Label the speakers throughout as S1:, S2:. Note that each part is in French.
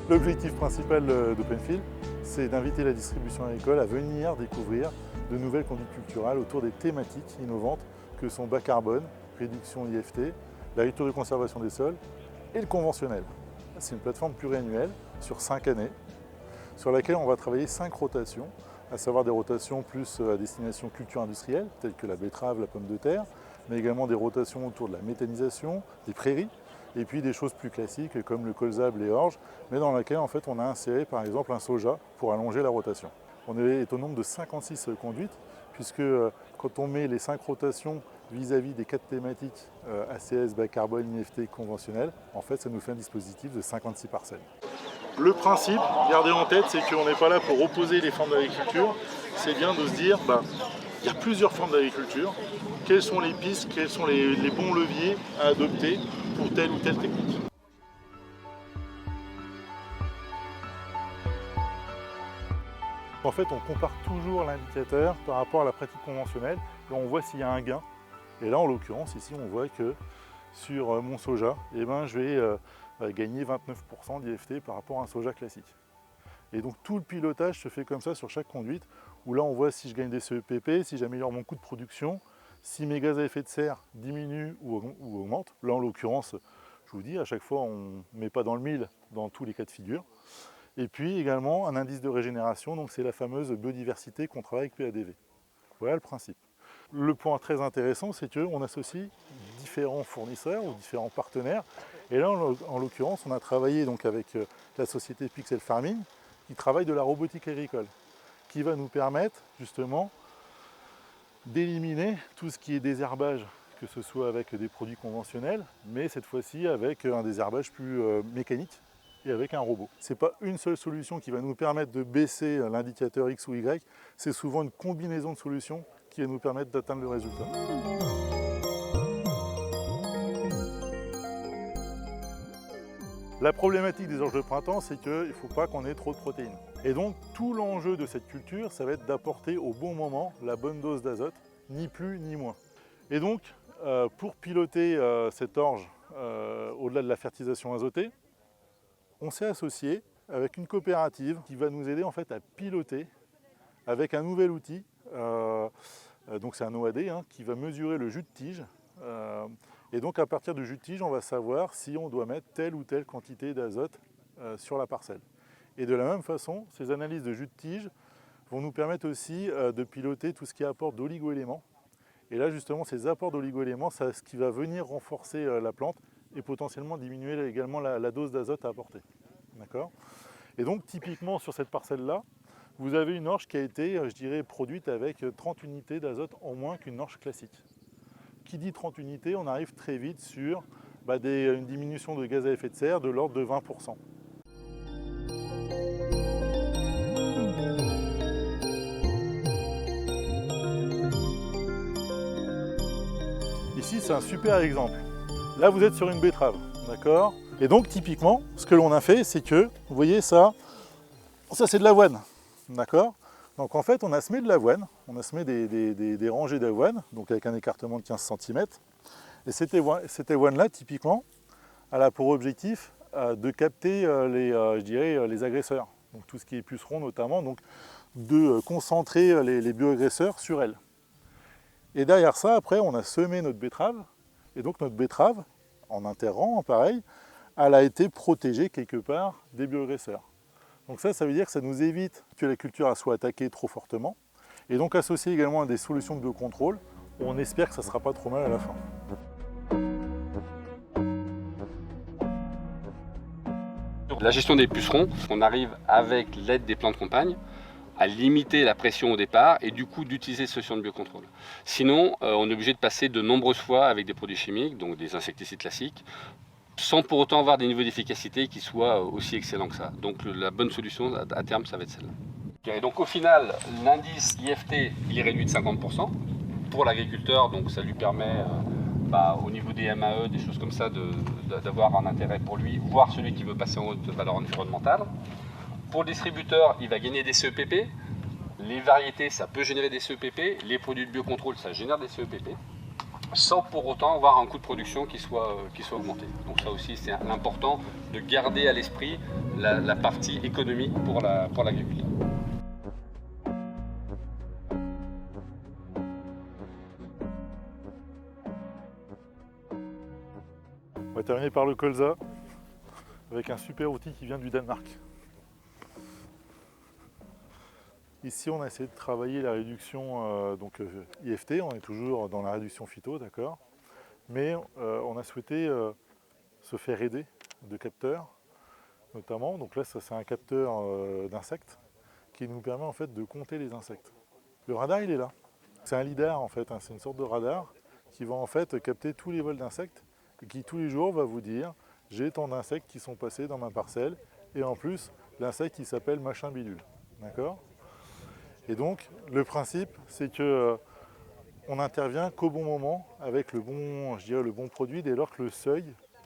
S1: L'objectif principal d'Openfield, c'est d'inviter la distribution agricole à venir découvrir de nouvelles conduites culturelles autour des thématiques innovantes que sont bas carbone, réduction IFT, l'agriculture de conservation des sols et le conventionnel. C'est une plateforme pluriannuelle sur 5 années sur laquelle on va travailler 5 rotations, à savoir des rotations plus à destination culture industrielle, telles que la betterave, la pomme de terre, mais également des rotations autour de la méthanisation, des prairies, et puis des choses plus classiques comme le colza, les orges, mais dans laquelle en fait on a inséré par exemple un soja pour allonger la rotation. On est au nombre de 56 conduites, puisque quand on met les 5 rotations vis-à-vis des 4 thématiques ACS, bas carbone, IFT, conventionnel, en fait ça nous fait un dispositif de 56 parcelles. Le principe, gardez en tête, c'est qu'on n'est pas là pour opposer les formes d'agriculture, c'est bien de se dire, il y a plusieurs formes d'agriculture, quelles sont les pistes, quels sont les bons leviers à adopter pour telle ou telle technique. En fait, on compare toujours l'indicateur par rapport à la pratique conventionnelle et on voit s'il y a un gain. Et là, en l'occurrence, ici, on voit que sur mon soja, je vais gagner 29% d'IFT par rapport à un soja classique. Et donc tout le pilotage se fait comme ça sur chaque conduite, où là on voit si je gagne des CEPP, si j'améliore mon coût de production, si mes gaz à effet de serre diminuent ou augmentent. Là en l'occurrence, je vous dis, à chaque fois on ne met pas dans le mille dans tous les cas de figure. Et puis également un indice de régénération, donc c'est la fameuse biodiversité qu'on travaille avec PADV. Voilà le principe. Le point très intéressant, c'est qu'on associe différents fournisseurs ou différents partenaires. Et là, en l'occurrence, on a travaillé donc avec la société Pixel Farming, qui travaille de la robotique agricole, qui va nous permettre justement d'éliminer tout ce qui est désherbage, que ce soit avec des produits conventionnels, mais cette fois-ci avec un désherbage plus mécanique et avec un robot. Ce n'est pas une seule solution qui va nous permettre de baisser l'indicateur X ou Y, c'est souvent une combinaison de solutions qui va nous permettre d'atteindre le résultat. La problématique des orges de printemps, c'est qu'il ne faut pas qu'on ait trop de protéines. Et donc, tout l'enjeu de cette culture, ça va être d'apporter au bon moment la bonne dose d'azote, ni plus ni moins. Et donc, pour piloter cette orge au-delà de la fertilisation azotée, on s'est associé avec une coopérative qui va nous aider en fait à piloter avec un nouvel outil. Donc c'est un OAD qui va mesurer le jus de tige. Et donc à partir du jus de tige, on va savoir si on doit mettre telle ou telle quantité d'azote sur la parcelle. Et de la même façon, ces analyses de jus de tige vont nous permettre aussi de piloter tout ce qui est apport d'oligo-éléments. Et là justement, ces apports d'oligo-éléments, c'est ce qui va venir renforcer la plante et potentiellement diminuer également la dose d'azote à apporter. D'accord ? Et donc typiquement sur cette parcelle-là, vous avez une orge qui a été, je dirais, produite avec 30 unités d'azote en moins qu'une orge classique. Qui dit 30 unités, on arrive très vite sur une diminution de gaz à effet de serre de l'ordre de 20%. Ici, c'est un super exemple. Là, vous êtes sur une betterave, d'accord ? Et donc, typiquement, ce que l'on a fait, c'est que, vous voyez ça c'est de l'avoine. D'accord ? Donc en fait, on a semé de l'avoine, on a semé des rangées d'avoine, donc avec un écartement de 15 cm. Et cette avoine-là, typiquement, elle a pour objectif de capter les agresseurs, donc tout ce qui est puceron notamment, donc de concentrer les bioagresseurs sur elle. Et derrière ça, après, on a semé notre betterave, et donc notre betterave, en interrang, pareil, elle a été protégée quelque part des bioagresseurs. Donc ça veut dire que ça nous évite que la culture soit attaquée trop fortement. Et donc associé également à des solutions de biocontrôle, on espère que ça ne sera pas trop mal à la fin.
S2: La gestion des pucerons, on arrive avec l'aide des plantes compagnes à limiter la pression au départ et du coup d'utiliser ces solutions de biocontrôle. Sinon, on est obligé de passer de nombreuses fois avec des produits chimiques, donc des insecticides classiques, sans pour autant avoir des niveaux d'efficacité qui soient aussi excellents que ça. Donc la bonne solution à terme, ça va être celle-là. Et donc au final, l'indice IFT, il est réduit de 50% pour l'agriculteur, donc ça lui permet au niveau des MAE, des choses comme ça, d'avoir un intérêt pour lui, voire celui qui veut passer en haute valeur environnementale. Pour le distributeur, il va gagner des CEPP. Les variétés, ça peut générer des CEPP. Les produits de biocontrôle, ça génère des CEPP. sans pour autant avoir un coût de production qui soit augmenté. Donc ça aussi, c'est important de garder à l'esprit la partie économique pour l'agriculteur.
S1: On va terminer par le colza, avec un super outil qui vient du Danemark. Ici, on a essayé de travailler la réduction IFT, on est toujours dans la réduction phyto, d'accord, mais on a souhaité se faire aider de capteurs, notamment. Donc là, ça c'est un capteur d'insectes qui nous permet en fait de compter les insectes. Le radar, il est là. C'est un lidar en fait, hein, c'est une sorte de radar qui va en fait capter tous les vols d'insectes et qui tous les jours va vous dire j'ai tant d'insectes qui sont passés dans ma parcelle et en plus l'insecte il s'appelle machin bidule. D'accord ? Et donc le principe c'est que on n'intervient qu'au bon moment avec le bon produit dès lors que le seuil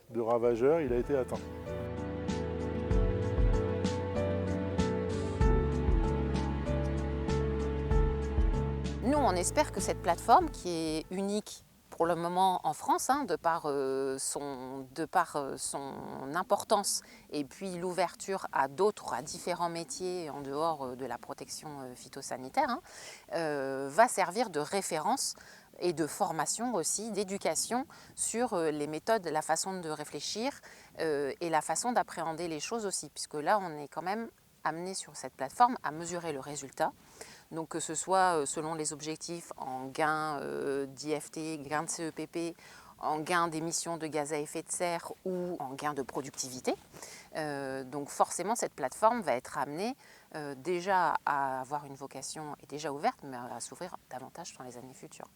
S1: de ravageur il a été atteint.
S3: Nous, on espère que cette plateforme, qui est unique pour le moment en France, de par son importance et puis l'ouverture à différents métiers en dehors de la protection phytosanitaire, va servir de référence et de formation aussi, d'éducation sur les méthodes, la façon de réfléchir et la façon d'appréhender les choses aussi, puisque là, on est quand même amené sur cette plateforme à mesurer le résultat. Donc que ce soit selon les objectifs en gain d'IFT, gain de CEPP, en gain d'émissions de gaz à effet de serre ou en gain de productivité. Donc forcément cette plateforme va être amenée déjà à avoir une vocation est déjà ouverte, mais à s'ouvrir davantage dans les années futures.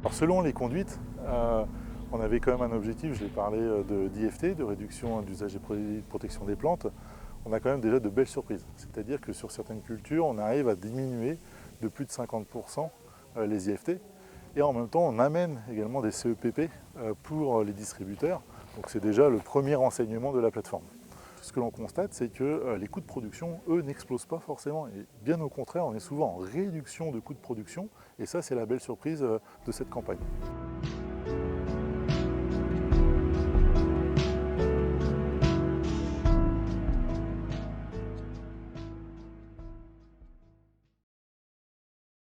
S1: Alors selon les conduites, on avait quand même un objectif, je l'ai parlé d'IFT, de réduction d'usage des produits de protection des plantes. On a quand même déjà de belles surprises. C'est-à-dire que sur certaines cultures, on arrive à diminuer de plus de 50% les IFT. Et en même temps, on amène également des CEPP pour les distributeurs. Donc c'est déjà le premier enseignement de la plateforme. Ce que l'on constate, c'est que les coûts de production, eux, n'explosent pas forcément. Et bien au contraire, on est souvent en réduction de coûts de production. Et ça, c'est la belle surprise de cette campagne.